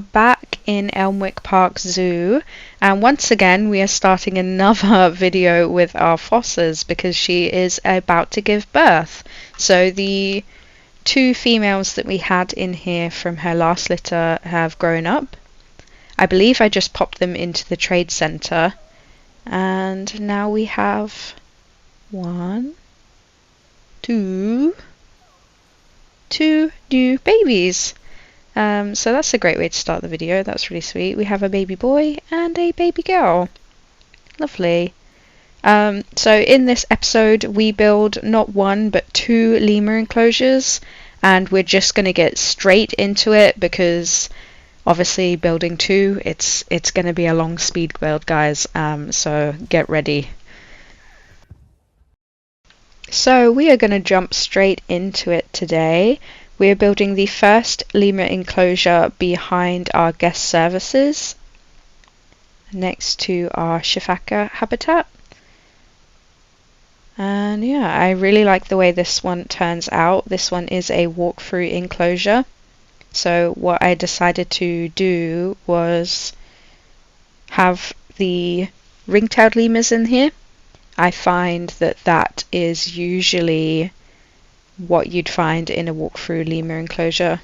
are back in Elmwick Park Zoo, and once again we are starting another video with our fosses because she is about to give birth. So the two females that we had in here from her last litter have grown up. I believe I just popped them into the trade centre, and now we have two new babies. So that's a great way to start the video. That's really sweet. We have a baby boy and a baby girl. Lovely. So in this episode we build not one but two lemur enclosures, and we're just going to get straight into it because obviously building two, it's going to be a long speed build, guys. So get ready. So we are going to jump straight into it today. We are building the first lemur enclosure behind our guest services, next to our Shifaka habitat. And yeah, I really like the way this one turns out. This one is a walk-through enclosure. So what I decided to do was have the ring-tailed lemurs in here. I find that is usually what you'd find in a walk-through lemur enclosure.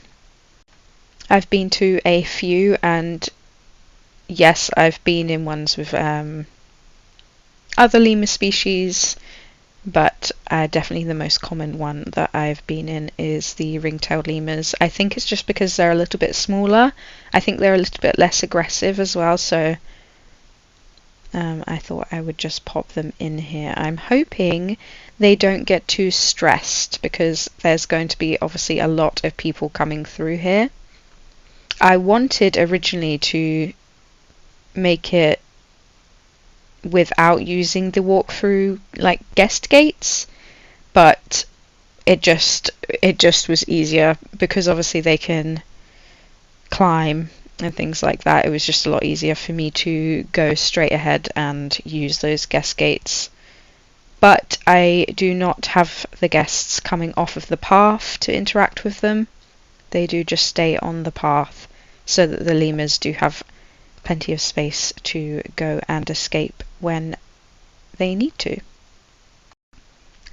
I've been to a few, and yes, I've been in ones with other lemur species, but definitely the most common one that I've been in is the ring-tailed lemurs. I think it's just because they're a little bit smaller. I think they're a little bit less aggressive as well, so I thought I would just pop them in here. I'm hoping they don't get too stressed because there's going to be obviously a lot of people coming through here. I wanted originally to make it without using the walk-through like guest gates, but it just was easier because obviously they can climb and things like that. It was just a lot easier for me to go straight ahead and use those guest gates. But I do not have the guests coming off of the path to interact with them. They do just stay on the path so that the lemurs do have plenty of space to go and escape when they need to.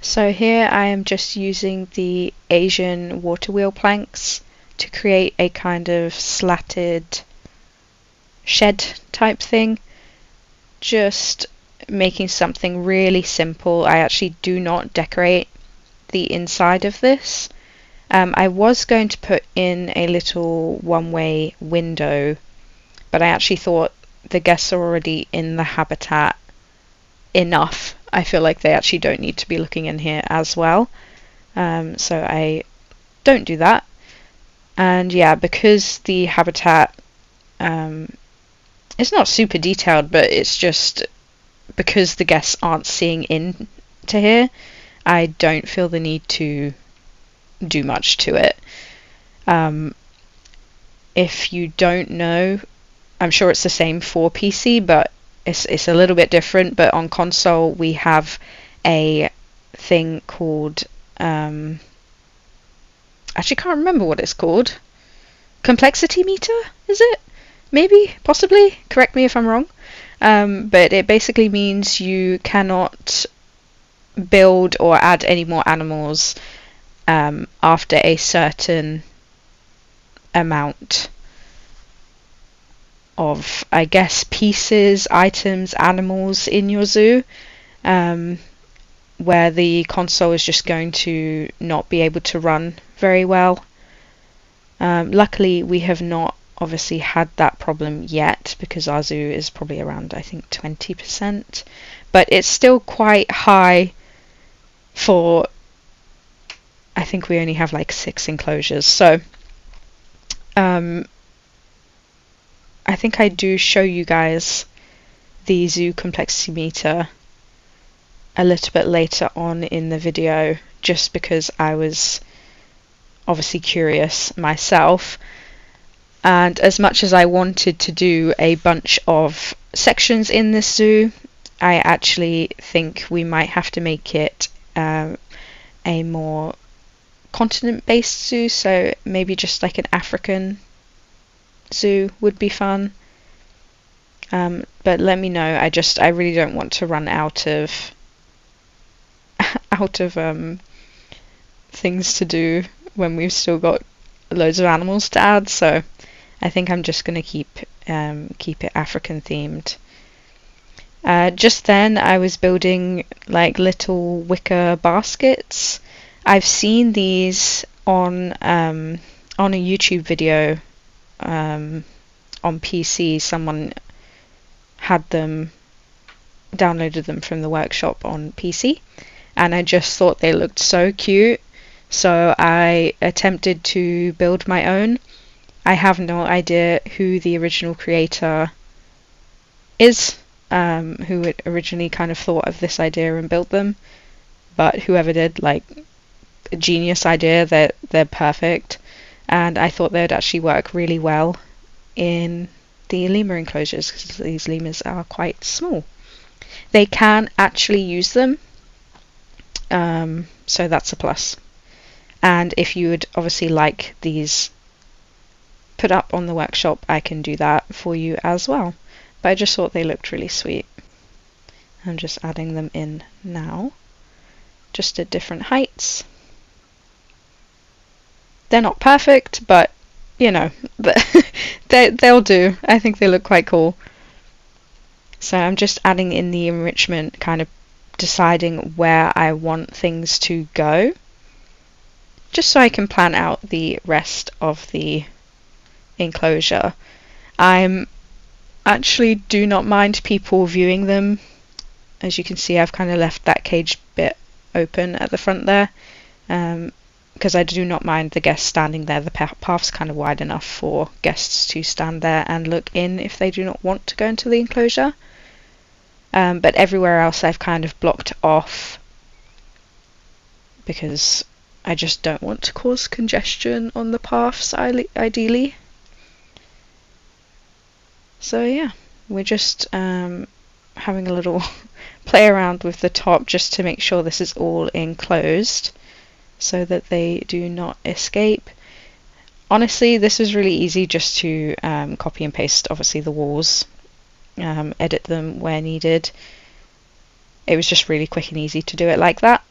So here I am just using the Asian water wheel planks to create a kind of slatted shed type thing. Just making something really simple. I actually do not decorate the inside of this. I was going to put in a little one-way window, but I actually thought the guests are already in the habitat enough. I feel like they actually don't need to be looking in here as well. So I don't do that. And yeah, because the habitat it's not super detailed, but it's just because the guests aren't seeing into here, I don't feel the need to do much to it. If you don't know, I'm sure it's the same for PC, but it's a little bit different. But on console we have a thing called actually can't remember what it's called. Complexity meter, is it? Maybe, possibly. Correct me if I'm wrong. But it basically means you cannot build or add any more animals after a certain amount of, I guess, pieces, items, animals in your zoo, where the console is just going to not be able to run very well. Luckily we have not obviously had that problem yet because our zoo is probably around, I think, 20%, but it's still quite high for, I think we only have like 6 enclosures. So I think I do show you guys the zoo complexity meter a little bit later on in the video, just because I was obviously curious myself. And as much as I wanted to do a bunch of sections in this zoo, I actually think we might have to make it a more continent-based zoo, so maybe just like an African Zoo would be fun. But let me know. I really don't want to run out of things to do when we've still got loads of animals to add. So I think I'm just gonna keep it African themed. Just then I was building like little wicker baskets. I've seen these on a YouTube video on PC. Someone had them, downloaded them from the workshop on PC, and I just thought they looked so cute, so I attempted to build my own. I have no idea who the original creator is, who had originally kind of thought of this idea and built them, but whoever did, like, a genius idea. They're perfect, and I thought they'd actually work really well in the lemur enclosures because these lemurs are quite small. They can actually use them, so that's a plus. And if you would obviously like these put up on the workshop, I can do that for you as well. But I just thought they looked really sweet. I'm just adding them in now, just at different heights. They're not perfect, but you know, they'll do. I think they look quite cool. So I'm just adding in the enrichment, kind of deciding where I want things to go, just so I can plan out the rest of the enclosure. I'm actually do not mind people viewing them. As you can see, I've kind of left that cage bit open at the front there, because I do not mind the guests standing there. The path's kind of wide enough for guests to stand there and look in if they do not want to go into the enclosure. But everywhere else I've kind of blocked off because I just don't want to cause congestion on the paths, ideally. So yeah, we're just having a little play around with the top just to make sure this is all enclosed so that they do not escape. Honestly, this was really easy, just to copy and paste obviously the walls, edit them where needed. It was just really quick and easy to do it like that.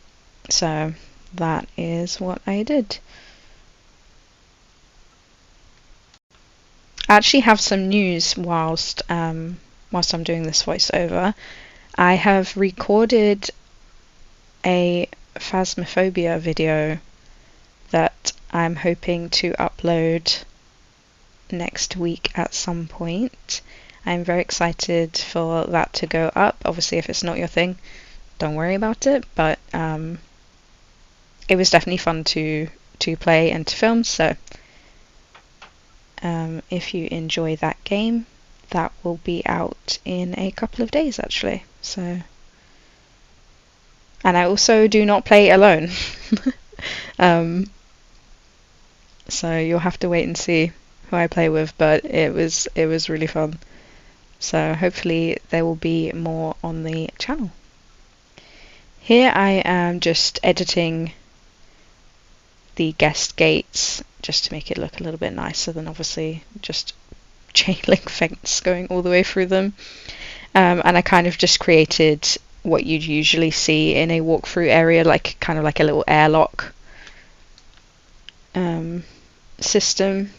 So that is what I did. I actually have some news whilst I'm doing this voiceover. I have recorded a phasmophobia video that I'm hoping to upload next week at some point. I'm very excited for that to go up. Obviously, if it's not your thing, don't worry about it, but it was definitely fun to play and to film, so if you enjoy that game, that will be out in a couple of days actually. So, and I also do not play alone. So you'll have to wait and see who I play with, but it was really fun. So hopefully there will be more on the channel. Here I am just editing the guest gates just to make it look a little bit nicer than obviously just chain link fence going all the way through them. And I kind of just created what you'd usually see in a walkthrough area, like kind of like a little airlock system.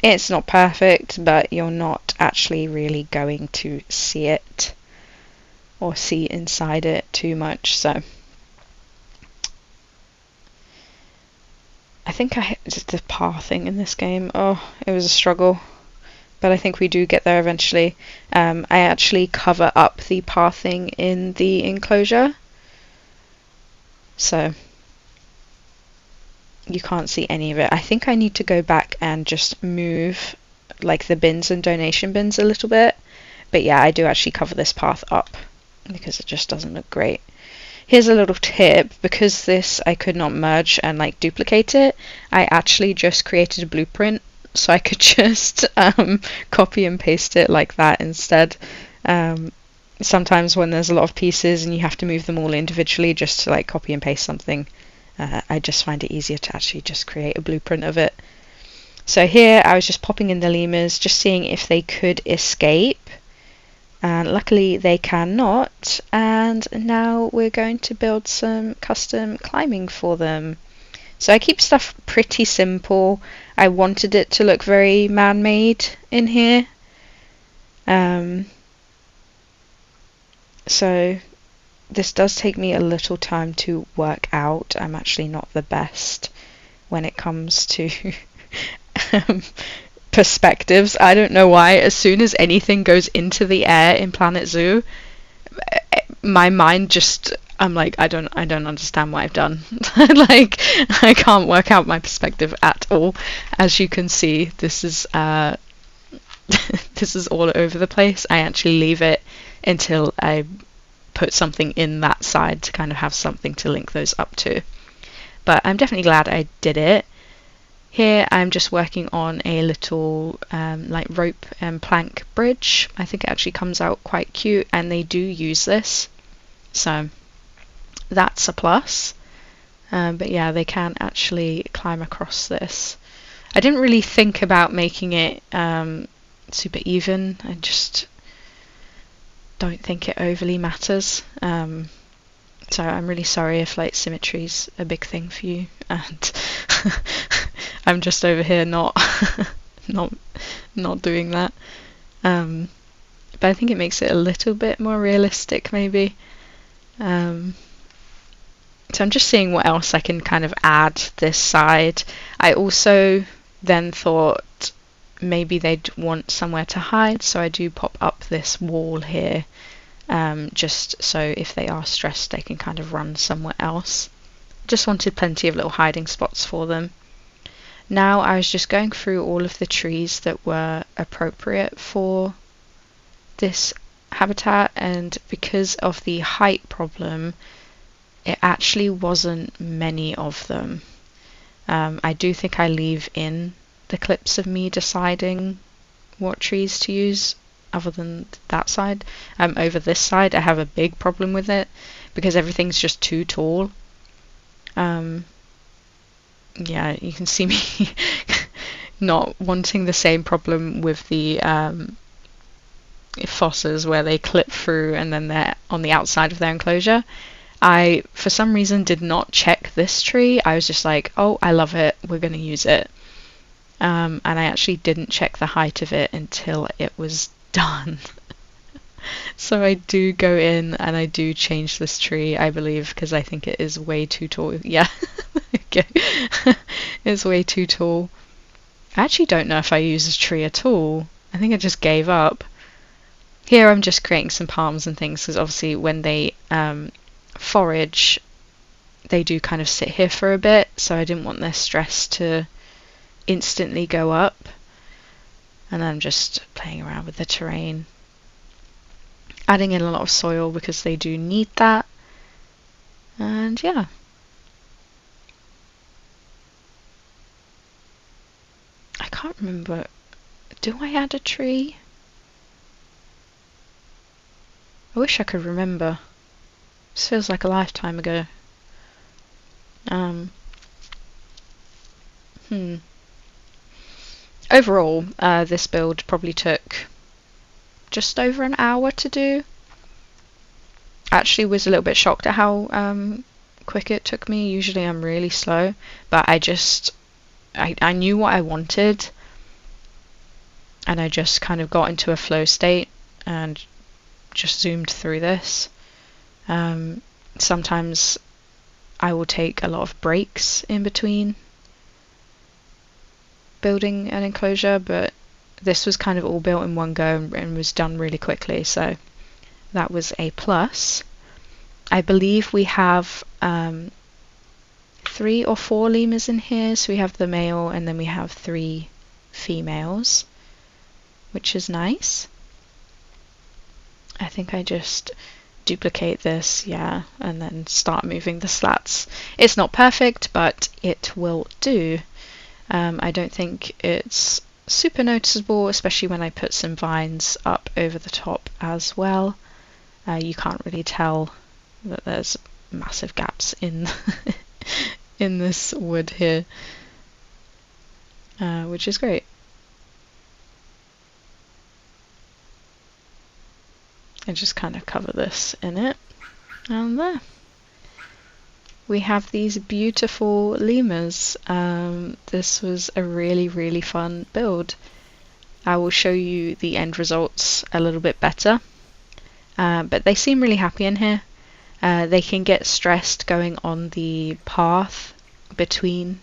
It's not perfect, but you're not actually really going to see it or see inside it too much, so I think the pathing in this game, oh, it was a struggle, but I think we do get there eventually. I actually cover up the pathing in the enclosure, so you can't see any of it. I think I need to go back and just move like the bins and donation bins a little bit, but yeah, I do actually cover this path up because it just doesn't look great. Here's a little tip: because this I could not merge and like duplicate it, I actually just created a blueprint so I could just copy and paste it like that instead. Sometimes when there's a lot of pieces and you have to move them all individually just to like copy and paste something, I just find it easier to actually just create a blueprint of it. So here I was just popping in the lemurs, just seeing if they could escape. And luckily they cannot. And now we're going to build some custom climbing for them. So I keep stuff pretty simple. I wanted it to look very man-made in here. So this does take me a little time to work out. I'm actually not the best when it comes to perspectives. I don't know why. As soon as anything goes into the air in Planet Zoo, my mind just, I'm like, I don't understand what I've done. Like, I can't work out my perspective at all. As you can see, this is this is all over the place. I actually leave it until I put something in that side to kind of have something to link those up to. But I'm definitely glad I did it. Here I'm just working on a little like rope and plank bridge. I think it actually comes out quite cute, and they do use this, so that's a plus. But yeah, they can actually climb across this. I didn't really think about making it super even. I just don't think it overly matters. So I'm really sorry if like symmetry's a big thing for you, and I'm just over here not doing that. But I think it makes it a little bit more realistic, maybe. So I'm just seeing what else I can kind of add this side. I also then thought maybe they'd want somewhere to hide, so I do pop up this wall here, just so if they are stressed they can kind of run somewhere else. Just wanted plenty of little hiding spots for them. Now I was just going through all of the trees that were appropriate for this habitat, and because of the height problem, it actually wasn't many of them. I do think I leave in the clips of me deciding what trees to use other than that side. Over this side I have a big problem with it because everything's just too tall. Yeah, you can see me not wanting the same problem with the fosses where they clip through and then they're on the outside of their enclosure. I, for some reason, did not check this tree. I was just like, oh, I love it, we're going to use it. And I actually didn't check the height of it until it was done. So I do go in and I do change this tree, I believe, because I think it is way too tall. Yeah, okay. It's way too tall. I actually don't know if I use this tree at all. I think I just gave up. Here I'm just creating some palms and things, because obviously when they forage, they do kind of sit here for a bit, so I didn't want their stress to instantly go up. And I'm just playing around with the terrain, adding in a lot of soil because they do need that. And yeah. I can't remember, do I add a tree? I wish I could remember. This feels like a lifetime ago. Overall, this build probably took just over an hour to do. Actually was a little bit shocked at how quick it took me. Usually I'm really slow, but I knew what I wanted, and I just kind of got into a flow state and just zoomed through this. Sometimes I will take a lot of breaks in between building an enclosure, but this was kind of all built in one go and was done really quickly, so that was a plus. I believe we have 3 or 4 lemurs in here, so we have the male and then we have 3 females, which is nice. I think I just duplicate this, yeah, and then start moving the slats. It's not perfect, but it will do. I don't think it's super noticeable, especially when I put some vines up over the top as well. You can't really tell that there's massive gaps in in this wood here. which is great. I just kind of cover this in it, and there. We have these beautiful lemurs. This was a really, really fun build. I will show you the end results a little bit better, but they seem really happy in here. They can get stressed going on the path between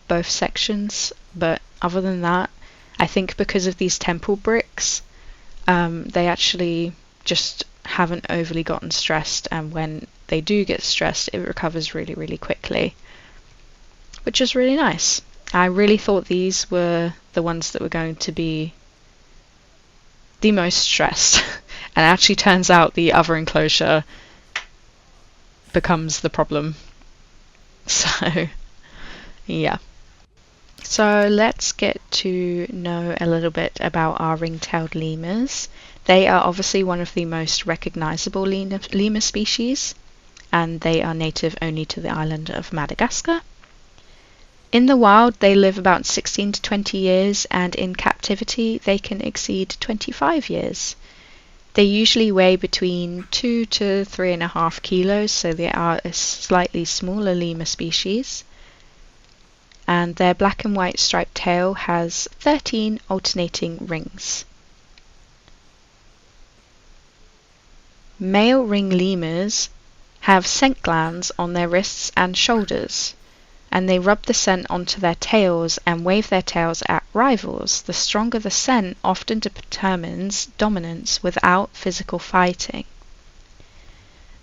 both sections, but other than that, I think because of these temple bricks, they actually just haven't overly gotten stressed, and when they do get stressed, it recovers really, really quickly, which is really nice. I really thought these were the ones that were going to be the most stressed, and it actually turns out the other enclosure becomes the problem. So, yeah. So let's get to know a little bit about our ring-tailed lemurs. They are obviously one of the most recognizable lemur species, and they are native only to the island of Madagascar. In the wild, they live about 16 to 20 years, and in captivity, they can exceed 25 years. They usually weigh between 2 to 3.5 kilos, so they are a slightly smaller lemur species. And their black and white striped tail has 13 alternating rings. Male ring lemurs have scent glands on their wrists and shoulders, and they rub the scent onto their tails and wave their tails at rivals. The stronger the scent often determines dominance without physical fighting.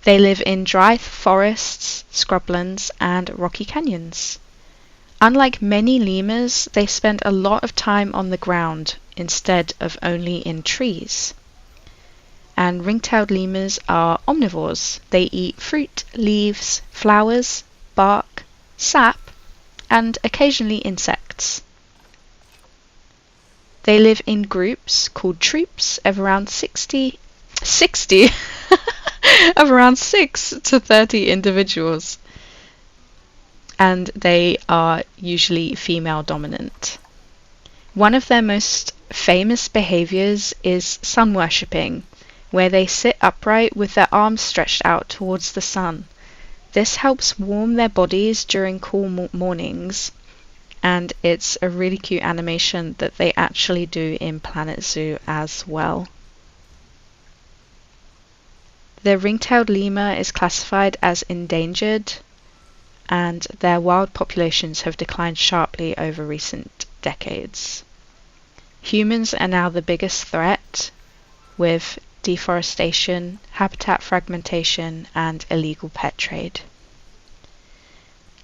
They live in dry forests, scrublands, and rocky canyons. Unlike many lemurs, they spend a lot of time on the ground instead of only in trees. And ring-tailed lemurs are omnivores. They eat fruit, leaves, flowers, bark, sap, and occasionally insects. They live in groups called troops of around 60 of around 6 to 30 individuals. And they are usually female dominant. One of their most famous behaviors is sun worshipping, where they sit upright with their arms stretched out towards the sun. This helps warm their bodies during cool mornings, and it's a really cute animation that they actually do in Planet Zoo as well. The ring-tailed lemur is classified as endangered, and their wild populations have declined sharply over recent decades. Humans are now the biggest threat, with deforestation, habitat fragmentation, and illegal pet trade.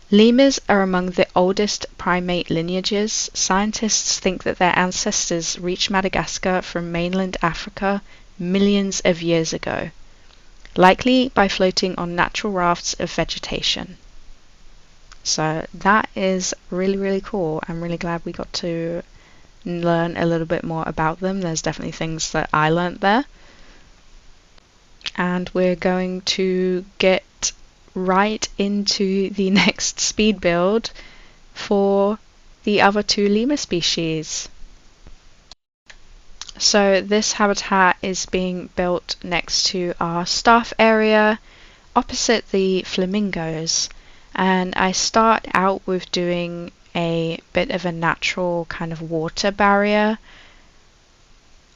Lemurs are among the oldest primate lineages. Scientists think that their ancestors reached Madagascar from mainland Africa millions of years ago, likely by floating on natural rafts of vegetation. So that is really, really cool. I'm really glad we got to learn a little bit more about them. There's definitely things that I learnt there. And we're going to get right into the next speed build for the other two lemur species. So this habitat is being built next to our staff area opposite the flamingos. And I start out with doing a bit of a natural kind of water barrier.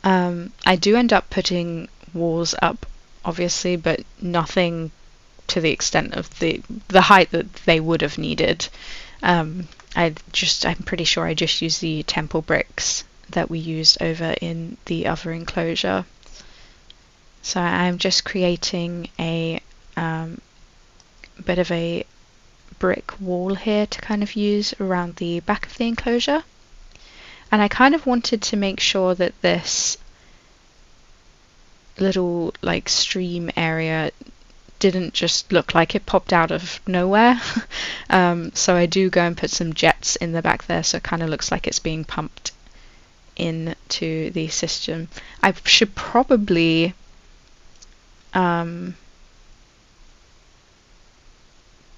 I do end up putting walls up, obviously, but nothing to the extent of the height that they would have needed. I'm pretty sure I just used the temple bricks that we used over in the other enclosure. So I'm just creating a bit of a brick wall here to kind of use around the back of the enclosure, and I kind of wanted to make sure that this little like stream area didn't just look like it popped out of nowhere. So I do go and put some jets in the back there, so it kind of looks like it's being pumped into the system. I should probably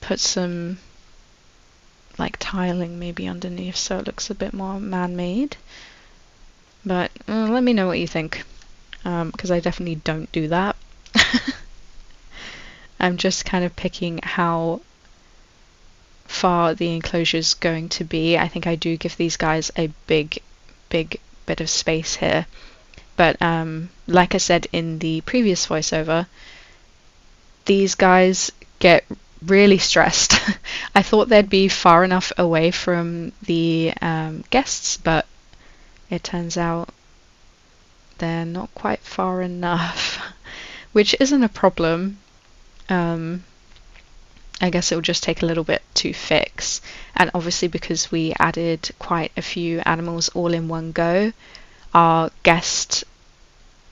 put some like tiling maybe underneath so it looks a bit more man-made. But let me know what you think, because I definitely don't do that. I'm just kind of picking how far the enclosure is going to be. I think I do give these guys a big bit of space here. But like I said in the previous voiceover, these guys get really stressed. I thought they'd be far enough away from the guests, but it turns out they're not quite far enough, which isn't a problem. I guess it will just take a little bit to fix. And obviously because we added quite a few animals all in one go, our guest,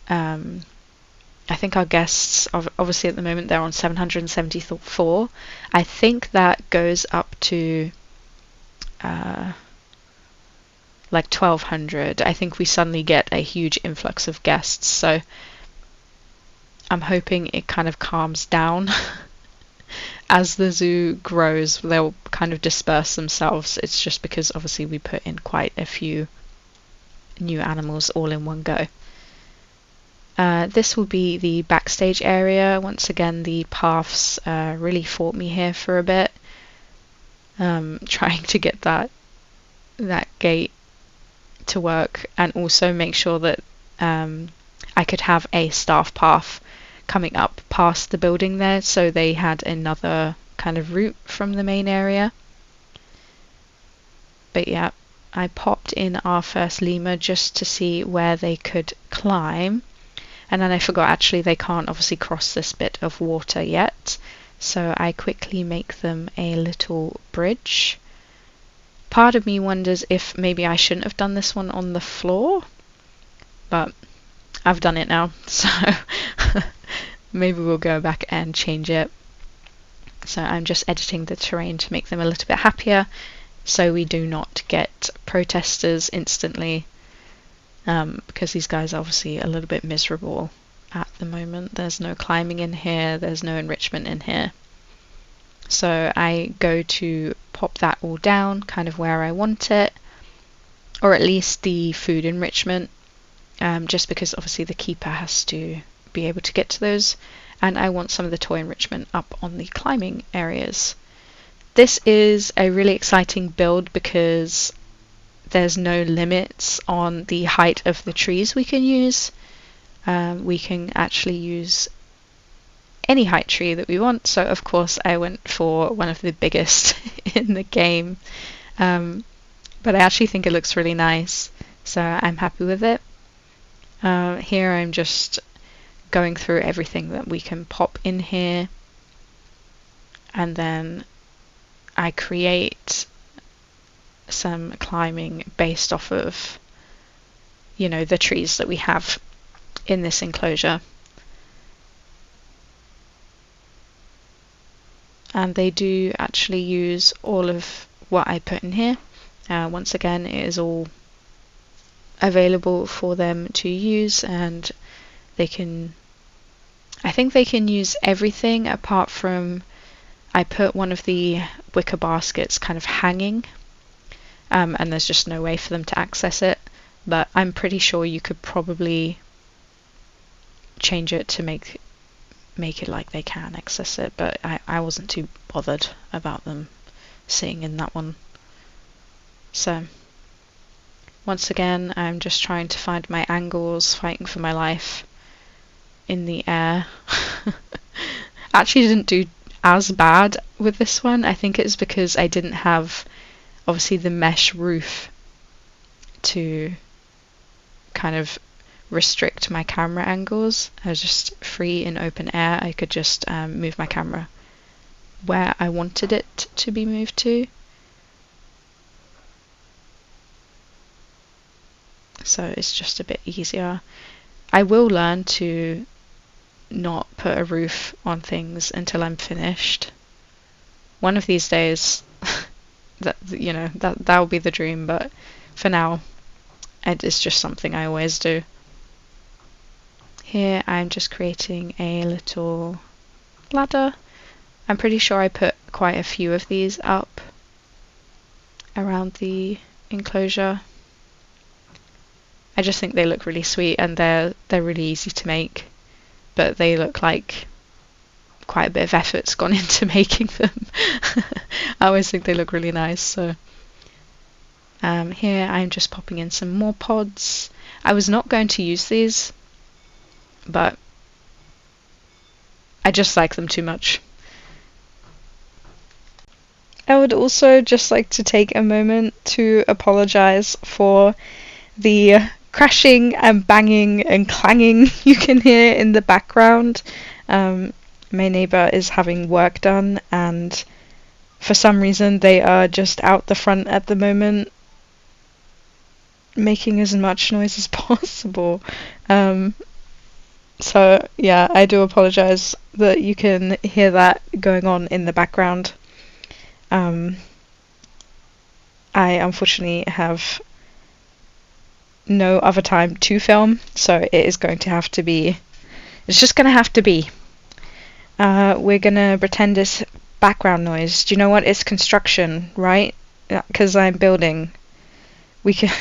I think our guests, obviously at the moment they're on 774. I think that goes up to like 1200. I think we suddenly get a huge influx of guests, so I'm hoping it kind of calms down. As the zoo grows, they'll kind of disperse themselves. It's just because obviously we put in quite a few new animals all in one go. This will be the backstage area. Once again, the paths really fought me here for a bit, trying to get that gate to work, and also make sure that I could have a staff path coming up past the building there, so they had another kind of route from the main area. But yeah, I popped in our first lemur just to see where they could climb, and then I forgot actually they can't obviously cross this bit of water yet, so I quickly make them a little bridge. Part of me wonders if maybe I shouldn't have done this one on the floor, but I've done it now, so maybe we'll go back and change it. So I'm just editing the terrain to make them a little bit happier, so we do not get protesters instantly, because these guys are obviously a little bit miserable at the moment. There's no climbing in here, there's no enrichment in here. So I go to pop that all down kind of where I want it, or at least the food enrichment, just because obviously the keeper has to be able to get to those, and I want some of the toy enrichment up on the climbing areas. This is a really exciting build because there's no limits on the height of the trees we can use. We can actually use any height tree that we want, so of course I went for one of the biggest in the game, but I actually think it looks really nice, so I'm happy with it. Here I'm just going through everything that we can pop in here, and then I create some climbing based off of, you know, the trees that we have in this enclosure. And they do actually use all of what I put in here. Once again, it is all available for them to use, and they can, I think they can use everything apart from, I put one of the wicker baskets kind of hanging, and there's just no way for them to access it, but I'm pretty sure you could probably change it to make it like they can access it, but I wasn't too bothered about them sitting in that one. So once again, I'm just trying to find my angles, fighting for my life in the air. Actually didn't do as bad with this one. I think it's because I didn't have obviously the mesh roof to kind of restrict my camera angles. I was just free in open air. I could just move my camera where I wanted it to be moved to. So it's just a bit easier. I will learn to not put a roof on things until I'm finished. One of these days, that will be the dream, but for now, it's just something I always do. Here I'm just creating a little ladder. I'm pretty sure I put quite a few of these up. around the enclosure. I just think they look really sweet, and they're really easy to make, but they look like quite a bit of effort's gone into making them. I always think they look really nice. So here I'm just popping in some more pods. I was not going to use these, but I just like them too much. I would also just like to take a moment to apologize for the crashing and banging and clanging you can hear in the background. My neighbour is having work done, and for some reason they are just out the front at the moment making as much noise as possible. So yeah, I do apologise that you can hear that going on in the background. I unfortunately have no other time to film, so it is going to have to be, it's just going to have to be. We're going to pretend it's background noise. Do you know what? It's construction, right? Because I'm building. We can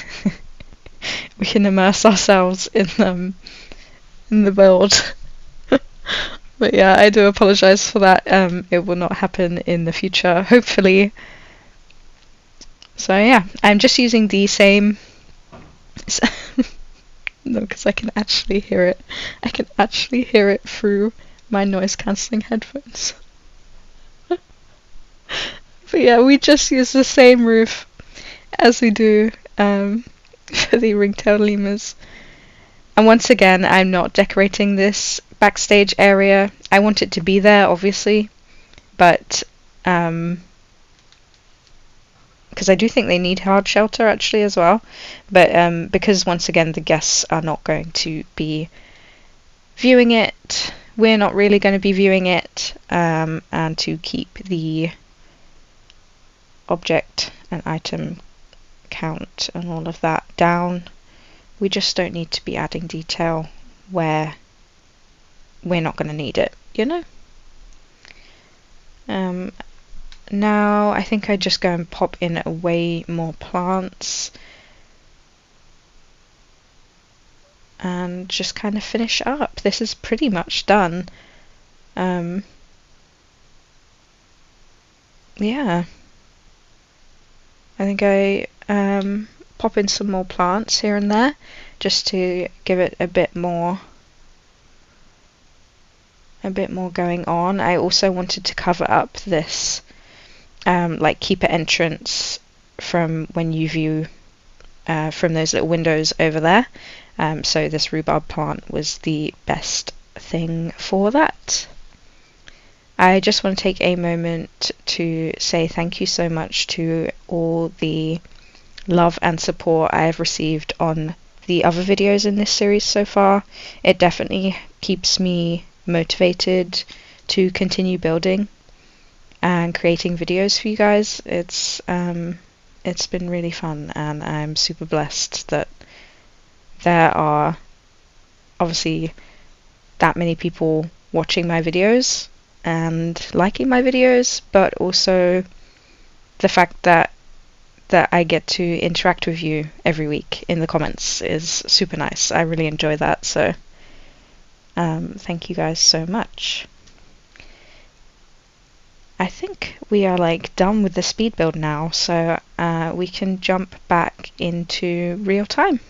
we can immerse ourselves in the build. But yeah, I do apologise for that. It will not happen in the future, hopefully. So yeah, I'm just using the same. No, because I can actually hear it. I can actually hear it through my noise cancelling headphones. But yeah, we just use the same roof as we do for the ring-tailed lemurs. And once again, I'm not decorating this backstage area. I want it to be there, obviously, but because I do think they need hard shelter actually as well, but because once again the guests are not going to be viewing it, we're not really going to be viewing it, and to keep the object and item count and all of that down, we just don't need to be adding detail where we're not going to need it, you know? Now I think I just go and pop in way more plants and just kind of finish up. This is pretty much done. Yeah, I think I pop in some more plants here and there just to give it a bit more going on. I also wanted to cover up this like keeper entrance from when you view from those little windows over there, so this rhubarb plant was the best thing for that. I just want to take a moment to say thank you so much to all the love and support I have received on the other videos in this series so far. It definitely keeps me motivated to continue building and creating videos for you guys. It's been really fun, and I'm super blessed that there are obviously that many people watching my videos and liking my videos, but also the fact that I get to interact with you every week in the comments is super nice. I really enjoy that, so thank you guys so much. I think we are like done with the speed build now, so we can jump back into real time.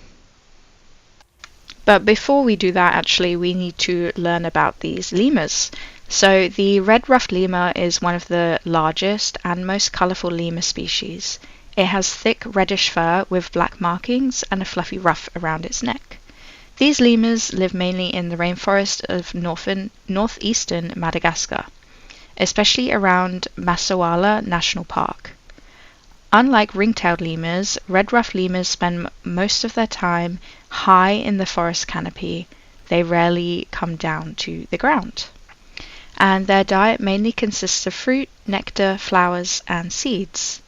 But before we do that, actually, we need to learn about these lemurs. So the red ruffed lemur is one of the largest and most colourful lemur species. It has thick reddish fur with black markings and a fluffy ruff around its neck. These lemurs live mainly in the rainforest of northeastern Madagascar, especially around Massaoala National Park. Unlike ring-tailed lemurs, red ruffed lemurs spend most of their time high in the forest canopy. They rarely come down to the ground. And their diet mainly consists of fruit, nectar, flowers, and seeds.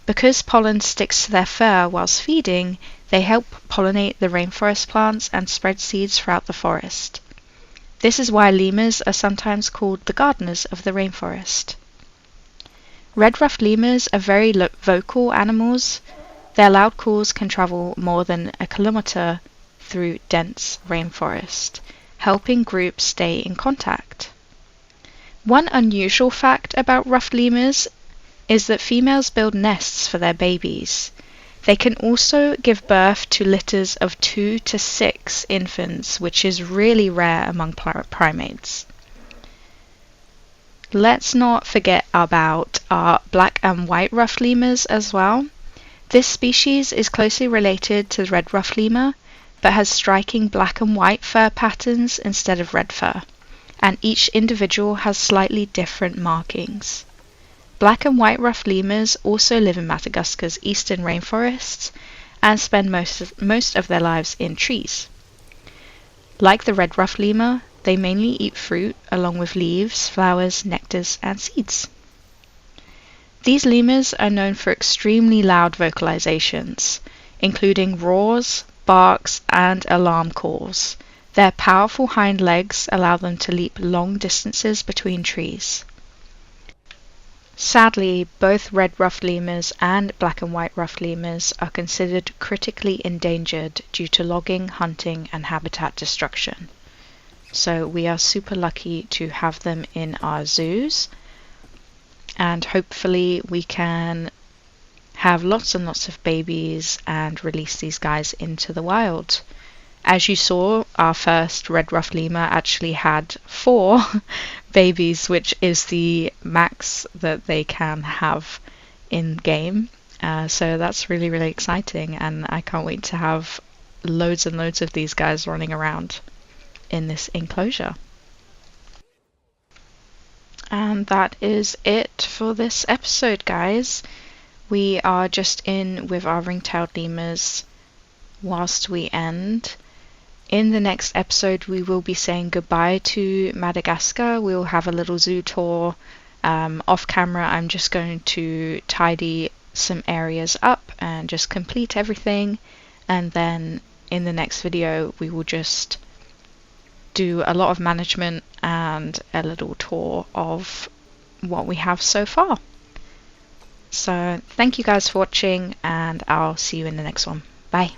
Because pollen sticks to their fur whilst feeding, they help pollinate the rainforest plants and spread seeds throughout the forest. This is why lemurs are sometimes called the gardeners of the rainforest. Red ruffed lemurs are very vocal animals. Their loud calls can travel more than a kilometer through dense rainforest, helping groups stay in contact. One unusual fact about ruffed lemurs is that females build nests for their babies. They can also give birth to litters of 2 to 6 infants, which is really rare among primates. Let's not forget about our black and white ruffed lemurs as well. This species is closely related to the red ruffed lemur, but has striking black and white fur patterns instead of red fur, and each individual has slightly different markings. Black and white ruffed lemurs also live in Madagascar's eastern rainforests and spend most of their lives in trees. Like the red ruffed lemur, they mainly eat fruit along with leaves, flowers, nectars, and seeds. These lemurs are known for extremely loud vocalizations, including roars, barks, and alarm calls. Their powerful hind legs allow them to leap long distances between trees. Sadly, both red ruffed lemurs and black and white ruffed lemurs are considered critically endangered due to logging, hunting, and habitat destruction. So we are super lucky to have them in our zoos, and hopefully we can have lots and lots of babies and release these guys into the wild. As you saw, our first red ruffed lemur actually had 4 babies, which is the max that they can have in game. So that's really, really exciting, and I can't wait to have loads and loads of these guys running around in this enclosure. And that is it for this episode, guys. We are just in with our ring-tailed lemurs whilst we end. In the next episode, we will be saying goodbye to Madagascar. We'll have a little zoo tour. Off camera, I'm just going to tidy some areas up and just complete everything. And then in the next video, we will just do a lot of management and a little tour of what we have so far. So thank you guys for watching, and I'll see you in the next one. Bye.